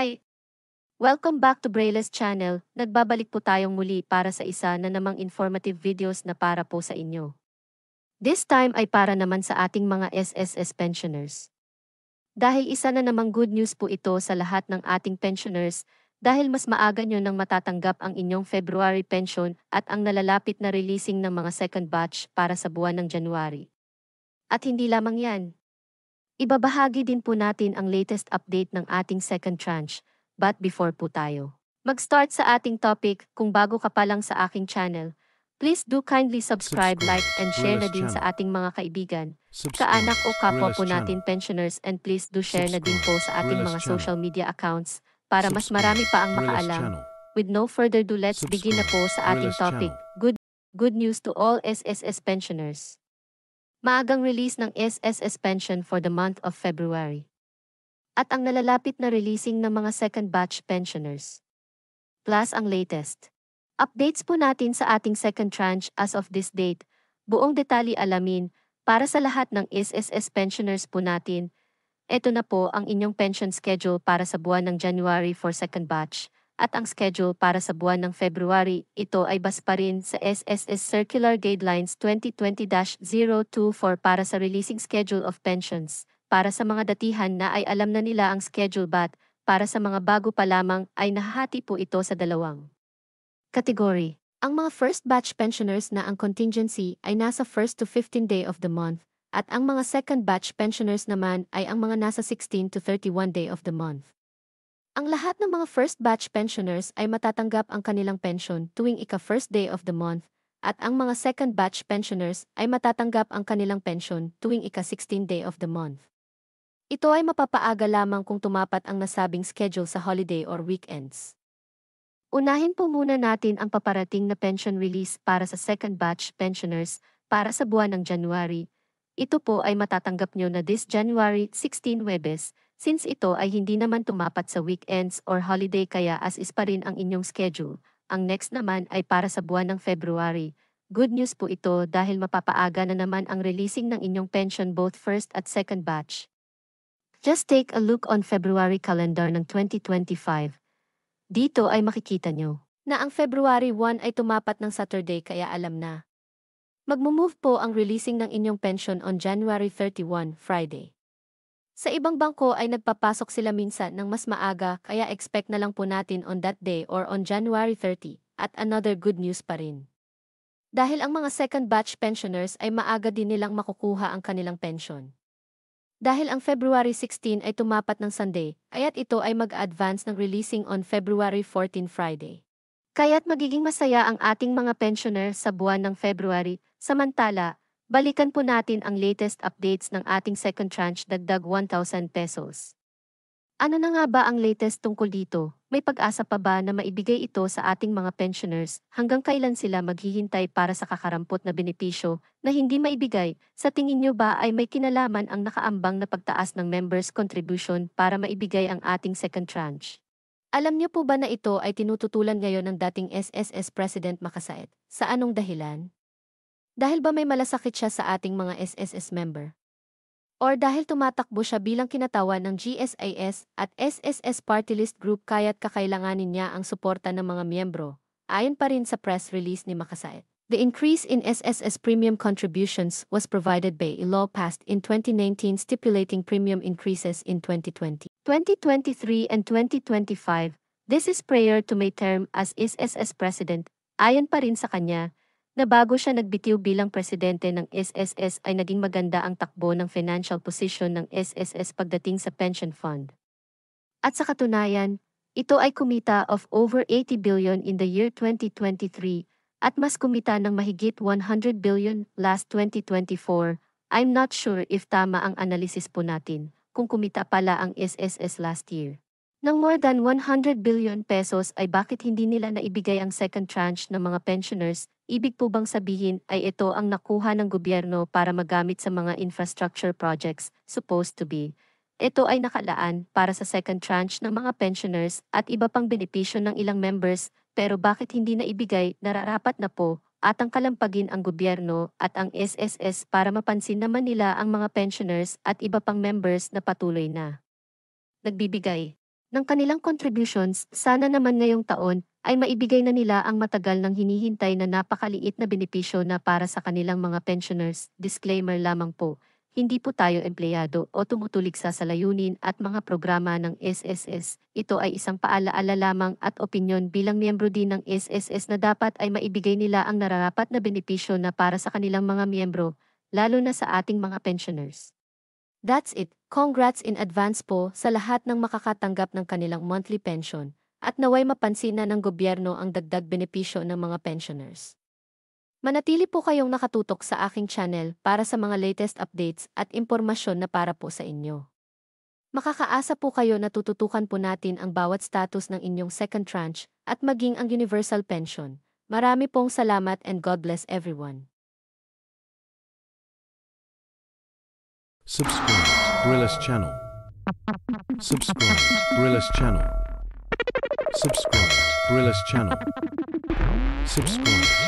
Hi! Welcome back to Braille's channel. Nagbabalik po tayong muli para sa isa na namang informative videos na para po sa inyo. This time ay para naman sa ating mga SSS pensioners. Dahil isa na namang good news po ito sa lahat ng ating pensioners dahil mas maaga nyo nang matatanggap ang inyong February pension at ang nalalapit na releasing ng mga second batch para sa buwan ng January. At hindi lamang yan. Ibabahagi din po natin ang latest update ng ating second tranche. But before po tayo mag-start sa ating topic, kung bago ka pa lang sa aking channel, please do kindly subscribe, like, and share na din sa ating mga kaibigan, kaanak o kapwa po natin pensioners, and please do share na din po sa ating mga social media accounts para mas marami pa ang makaalam. With no further ado, let's begin na po sa ating topic. Good news to all SSS pensioners. Maagang release ng SSS pension for the month of February. At ang nalalapit na releasing ng mga second batch pensioners. Plus ang latest updates po natin sa ating second tranche as of this date. Buong detalye alamin para sa lahat ng SSS pensioners po natin. Ito na po ang inyong pension schedule para sa buwan ng January for second batch. At ang schedule para sa buwan ng February, ito ay base pa rin sa SSS Circular Guidelines 2020-024 para sa releasing schedule of pensions. Para sa mga datihan na ay alam na nila ang schedule, but para sa mga bago pa lamang ay nahahati po ito sa dalawang category. Ang mga first batch pensioners na ang contingency ay nasa 1st to 15 day of the month, at ang mga second batch pensioners naman ay ang mga nasa 16 to 31 day of the month. Ang lahat ng mga first batch pensioners ay matatanggap ang kanilang pension tuwing ika-first day of the month, at ang mga second batch pensioners ay matatanggap ang kanilang pension tuwing ika-16 day of the month. Ito ay mapapaaga lamang kung tumapat ang nasabing schedule sa holiday or weekends. Unahin po muna natin ang paparating na pension release para sa second batch pensioners para sa buwan ng January. Ito po ay matatanggap nyo na this January 16 Huwebes, since ito ay hindi naman tumapat sa weekends or holiday kaya as is pa rin ang inyong schedule. Ang next naman ay para sa buwan ng February. Good news po ito dahil mapapaaga na naman ang releasing ng inyong pension both first at second batch. Just take a look on February calendar ng 2025. Dito ay makikita nyo na ang February 1 ay tumapat ng Saturday kaya alam na. Magmo-move po ang releasing ng inyong pension on January 31, Friday. Sa ibang bangko ay nagpapasok sila minsan ng mas maaga kaya expect na lang po natin on that day or on January 30, at another good news pa rin. Dahil ang mga second batch pensioners ay maaga din nilang makukuha ang kanilang pension. Dahil ang February 16 ay tumapat ng Sunday, kaya't ito ay mag-advance ng releasing on February 14 Friday. Kaya't magiging masaya ang ating mga pensioner sa buwan ng February. Samantala, balikan po natin ang latest updates ng ating second tranche dagdag 1,000 pesos. Ano na nga ba ang latest tungkol dito? May pag-asa pa ba na maibigay ito sa ating mga pensioners? Hanggang kailan sila maghihintay para sa kakarampot na benepisyo na hindi maibigay? Sa tingin nyo ba ay may kinalaman ang nakaambang na pagtaas ng members' contribution para maibigay ang ating second tranche? Alam niyo po ba na ito ay tinututulan ngayon ng dating SSS President Makasait? Sa anong dahilan? Dahil ba may malasakit siya sa ating mga SSS member? Or dahil tumatakbo siya bilang kinatawan ng GSIS at SSS Party List Group kaya't kakailanganin niya ang suporta ng mga miyembro, ayon pa rin sa press release ni Makasait. The increase in SSS premium contributions was provided by a law passed in 2019 stipulating premium increases in 2020, 2023 and 2025. This is prior to my term as SSS President. Ayon pa rin sa kanya, na bago siya nagbitiw bilang presidente ng SSS ay naging maganda ang takbo ng financial position ng SSS pagdating sa pension fund. At sa katunayan, ito ay kumita of over 80 billion in the year 2023 at mas kumita ng mahigit 100 billion last 2024. I'm not sure if tama ang analysis po natin kung kumita pala ang SSS last year ng more than 100 billion pesos ay bakit hindi nila naibigay ang second tranche ng mga pensioners. Ibig po bang sabihin ay ito ang nakuha ng gobyerno para magamit sa mga infrastructure projects, supposed to be. Ito ay nakalaan para sa second tranche ng mga pensioners at iba pang benepisyo ng ilang members, pero bakit hindi naibigay? Nararapat na po atang kalampagin ang gobyerno at ang SSS para mapansin naman nila ang mga pensioners at iba pang members na patuloy na nagbibigay ng kanilang contributions, sana naman ngayong taon ay maibigay na nila ang matagal nang hinihintay na napakaliit na benepisyo na para sa kanilang mga pensioners. Disclaimer lamang po, hindi po tayo empleyado o tumutulig sa layunin at mga programa ng SSS. Ito ay isang paalaala lamang at opinyon bilang miyembro din ng SSS na dapat ay maibigay nila ang nararapat na benepisyo na para sa kanilang mga miyembro, lalo na sa ating mga pensioners. That's it. Congrats in advance po sa lahat ng makakatanggap ng kanilang monthly pension at naway mapansin na ng gobyerno ang dagdag benepisyo ng mga pensioners. Manatili po kayong nakatutok sa aking channel para sa mga latest updates at impormasyon na para po sa inyo. Makakaasa po kayo na tututukan po natin ang bawat status ng inyong second tranche at maging ang universal pension. Marami pong salamat and God bless everyone. Subscribe Brillis channel. Subscribe Brillis channel. Subscribe Brillis channel. Subscribe.